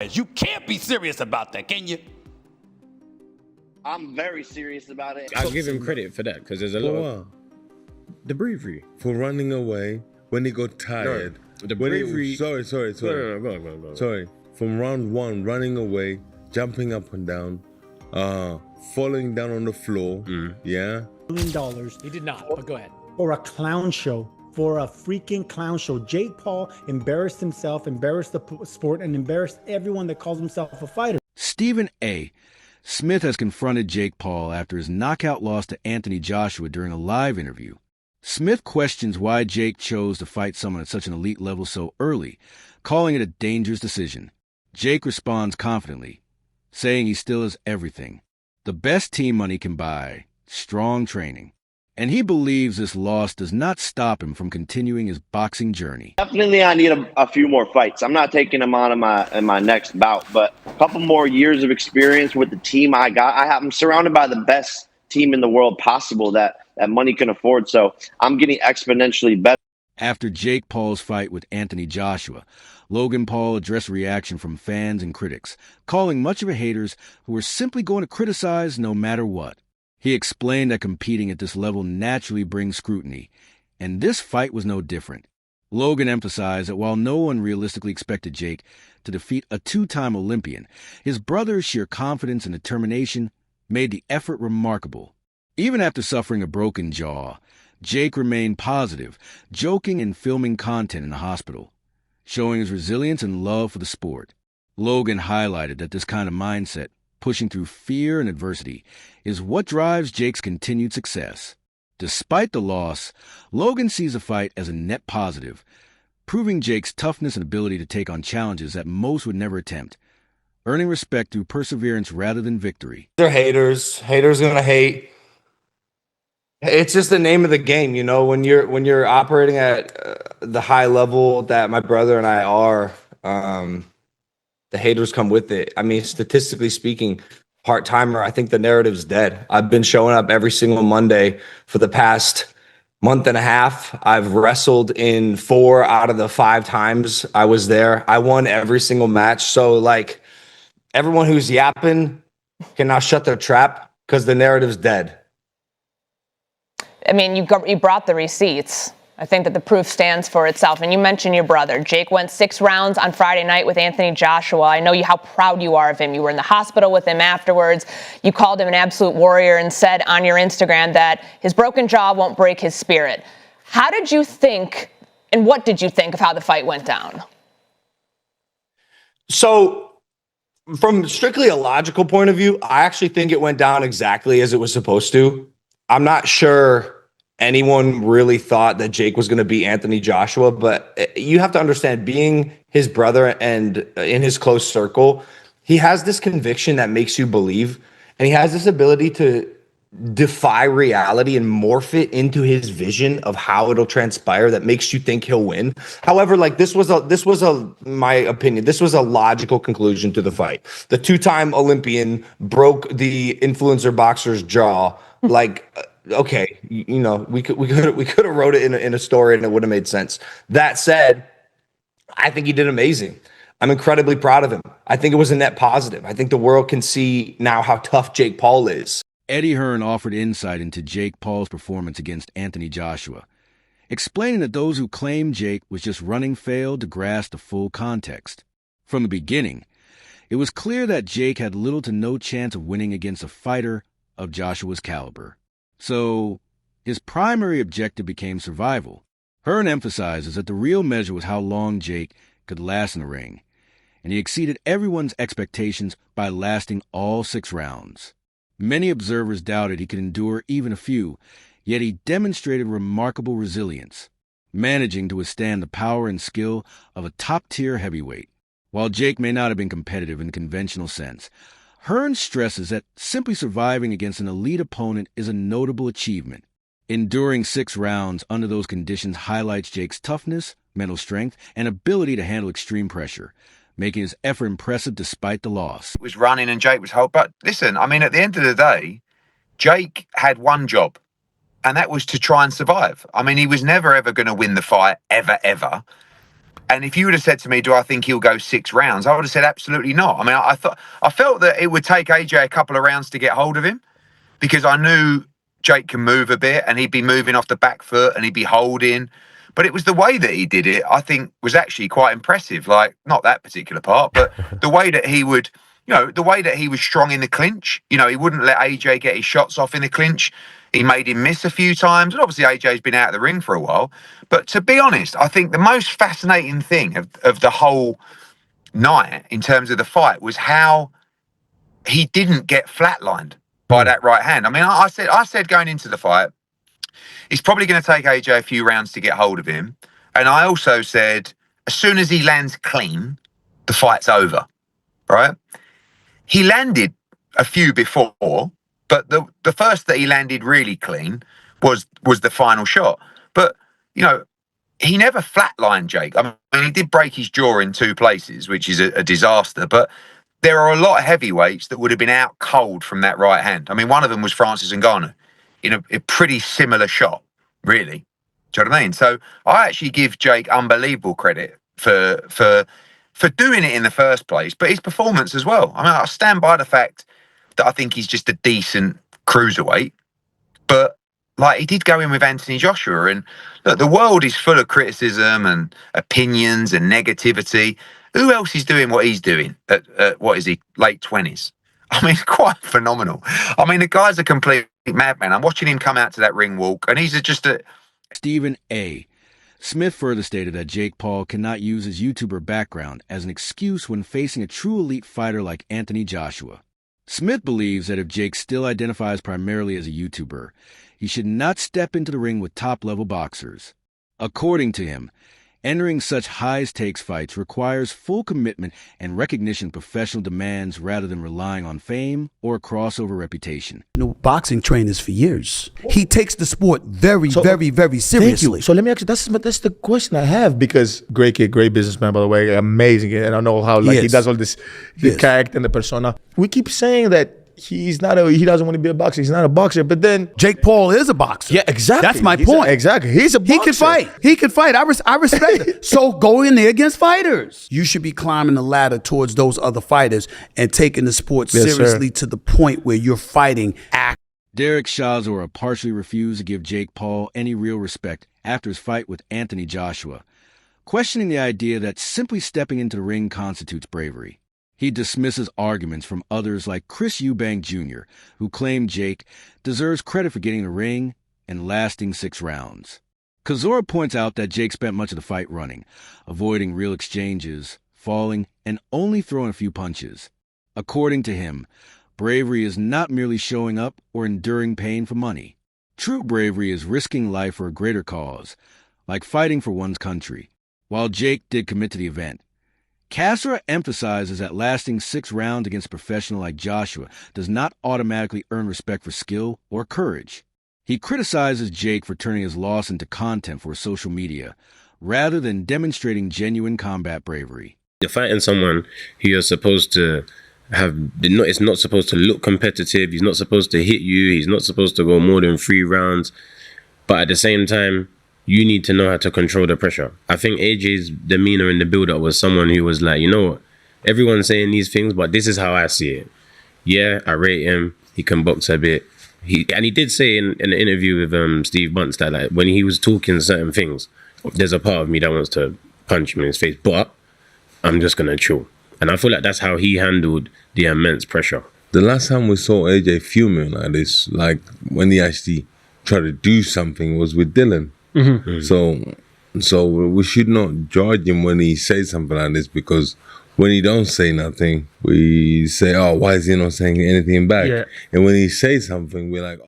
You can't be serious about that, can you? I'm very serious about it. I'll give him credit for that because there's a lot of the bravery for running away when he got tired. No, the bravery. Sorry. No, go on. Sorry. From round one, running away, jumping up and down, falling down on the floor. Yeah. $1 million. He did not, but go ahead. For a clown show. For a freaking clown show. Jake Paul embarrassed himself, embarrassed the sport, and embarrassed everyone that calls himself a fighter. Stephen A. Smith has confronted Jake Paul after his knockout loss to Anthony Joshua during a live interview. Smith questions why Jake chose to fight someone at such an elite level so early, calling it a dangerous decision. Jake responds confidently, saying he still has everything. The best team money can buy, strong training. And he believes this loss does not stop him from continuing his boxing journey. Definitely I need a few more fights. I'm not taking them on in my next bout, but a couple more years of experience with the team I got. I'm surrounded by the best team in the world possible that money can afford, so I'm getting exponentially better. After Jake Paul's fight with Anthony Joshua, Logan Paul addressed reaction from fans and critics, calling much of it haters who were simply going to criticize no matter what. He explained that competing at this level naturally brings scrutiny, and this fight was no different. Logan emphasized that while no one realistically expected Jake to defeat a two-time Olympian, his brother's sheer confidence and determination made the effort remarkable. Even after suffering a broken jaw, Jake remained positive, joking and filming content in the hospital, showing his resilience and love for the sport. Logan highlighted that this kind of mindset, pushing through fear and adversity, is what drives Jake's continued success. Despite the loss, Logan sees the fight as a net positive, proving Jake's toughness and ability to take on challenges that most would never attempt, earning respect through perseverance rather than victory. They're haters. Haters gonna hate. It's just the name of the game, you know. When you're operating at the high level that my brother and I are, the haters come with it. I mean, statistically speaking, part-timer, I think the narrative's dead. I've been showing up every single Monday for the past month and a half. I've wrestled in 4 out of the 5 times I was there. I won every single match. So, like, everyone who's yapping can now shut their trap because the narrative's dead. I mean, you brought the receipts. I think that the proof stands for itself. And you mentioned your brother. Jake went 6 rounds on Friday night with Anthony Joshua. I know how proud you are of him. You were in the hospital with him afterwards. You called him an absolute warrior and said on your Instagram that his broken jaw won't break his spirit. How did you think, and what did you think of how the fight went down? So, from strictly a logical point of view, I actually think it went down exactly as it was supposed to. I'm not sure anyone really thought that Jake was going to beat Anthony Joshua, but you have to understand, being his brother and in his close circle, he has this conviction that makes you believe, and he has this ability to defy reality and morph it into his vision of how it'll transpire that makes you think he'll win. However, like this was my opinion, this was a logical conclusion to the fight. The 2-time Olympian broke the influencer boxer's jaw. Like, okay, you know, we could have wrote it in a story and it would have made sense. That said, I think he did amazing. I'm incredibly proud of him. I think it was a net positive. I think the world can see now how tough Jake Paul is. Eddie Hearn offered insight into Jake Paul's performance against Anthony Joshua, explaining that those who claimed Jake was just running failed to grasp the full context. From the beginning, it was clear that Jake had little to no chance of winning against a fighter of Joshua's caliber. So, his primary objective became survival. Hearn emphasizes that the real measure was how long Jake could last in the ring, and he exceeded everyone's expectations by lasting all 6 rounds. Many observers doubted he could endure even a few, yet he demonstrated remarkable resilience, managing to withstand the power and skill of a top-tier heavyweight. While Jake may not have been competitive in the conventional sense, Hearn stresses that simply surviving against an elite opponent is a notable achievement. Enduring 6 rounds under those conditions highlights Jake's toughness, mental strength, and ability to handle extreme pressure, making his effort impressive despite the loss. It was running and Jake was hold. But listen, I mean, at the end of the day, Jake had one job, and that was to try and survive. I mean, he was never, ever going to win the fight, ever. And if you would have said to me, do I think he'll go 6 rounds? I would have said absolutely not. I mean, I felt that it would take AJ a couple of rounds to get hold of him, because I knew Jake can move a bit and he'd be moving off the back foot and he'd be holding. But it was the way that he did it, I think, was actually quite impressive. Like, not that particular part, but the way that he would, the way that he was strong in the clinch. He wouldn't let AJ get his shots off in the clinch. He made him miss a few times. And obviously AJ's been out of the ring for a while. But to be honest, I think the most fascinating thing of the whole night in terms of the fight was how he didn't get flatlined by that right hand. I mean, I said going into the fight, it's probably going to take AJ a few rounds to get hold of him. And I also said, as soon as he lands clean, the fight's over, right? He landed a few before, but the first that he landed really clean was the final shot. But, he never flatlined Jake. I mean, he did break his jaw in 2 places, which is a disaster. But there are a lot of heavyweights that would have been out cold from that right hand. I mean, one of them was Francis Ngannou in a pretty similar shot, really. Do you know what I mean? So I actually give Jake unbelievable credit for doing it in the first place, but his performance as well. I mean, I stand by the fact that I think he's just a decent cruiserweight, but like, he did go in with Anthony Joshua, and look, the world is full of criticism and opinions and negativity. Who else is doing what he's doing at what is he, late 20s? I mean, quite phenomenal. I mean, the guy's a complete madman. I'm watching him come out to that ring walk, and he's just a... Stephen A. Smith further stated that Jake Paul cannot use his YouTuber background as an excuse when facing a true elite fighter like Anthony Joshua. Smith believes that if Jake still identifies primarily as a YouTuber, he should not step into the ring with top-level boxers. According to him, entering such high-stakes fights requires full commitment and recognition of professional demands rather than relying on fame or a crossover reputation. Boxing trainers for years. He takes the sport very seriously. Thank you. So let me ask you, that's the question I have, because great kid, great businessman, by the way, amazing. And I know how he does all this, the character and the persona. We keep saying that he doesn't want to be a boxer. He's not a boxer. But then Jake Paul is a boxer. Yeah, exactly. That's my point. Exactly. He's a boxer. He can fight. I respect it. So go in there against fighters. You should be climbing the ladder towards those other fighters and taking the sport seriously to the point where you're fighting. Derek Chisora partially refused to give Jake Paul any real respect after his fight with Anthony Joshua, questioning the idea that simply stepping into the ring constitutes bravery. He dismisses arguments from others like Chris Eubank Jr., who claimed Jake deserves credit for getting the ring and lasting 6 rounds. Chisora points out that Jake spent much of the fight running, avoiding real exchanges, falling, and only throwing a few punches. According to him, bravery is not merely showing up or enduring pain for money. True bravery is risking life for a greater cause, like fighting for one's country. While Jake did commit to the event, Chisora emphasizes that lasting 6 rounds against a professional like Joshua does not automatically earn respect for skill or courage. He criticizes Jake for turning his loss into content for social media, rather than demonstrating genuine combat bravery. You're fighting someone who you're supposed to it's not supposed to look competitive, he's not supposed to hit you, he's not supposed to go more than 3 rounds, but at the same time, you need to know how to control the pressure. I think AJ's demeanor in the build-up was someone who was like, you know what, everyone's saying these things, but this is how I see it. Yeah, I rate him. He can box a bit. He did say in an interview with Steve Bunce that like when he was talking certain things, there's a part of me that wants to punch him in his face, but I'm just gonna chill. And I feel like that's how he handled the immense pressure. The last time we saw AJ fuming like this, like when he actually tried to do something, was with Dylan. So we should not judge him when he says something like this, because when he don't say nothing, we say, oh, why is he not saying anything back? Yeah. And when he says something, we're like,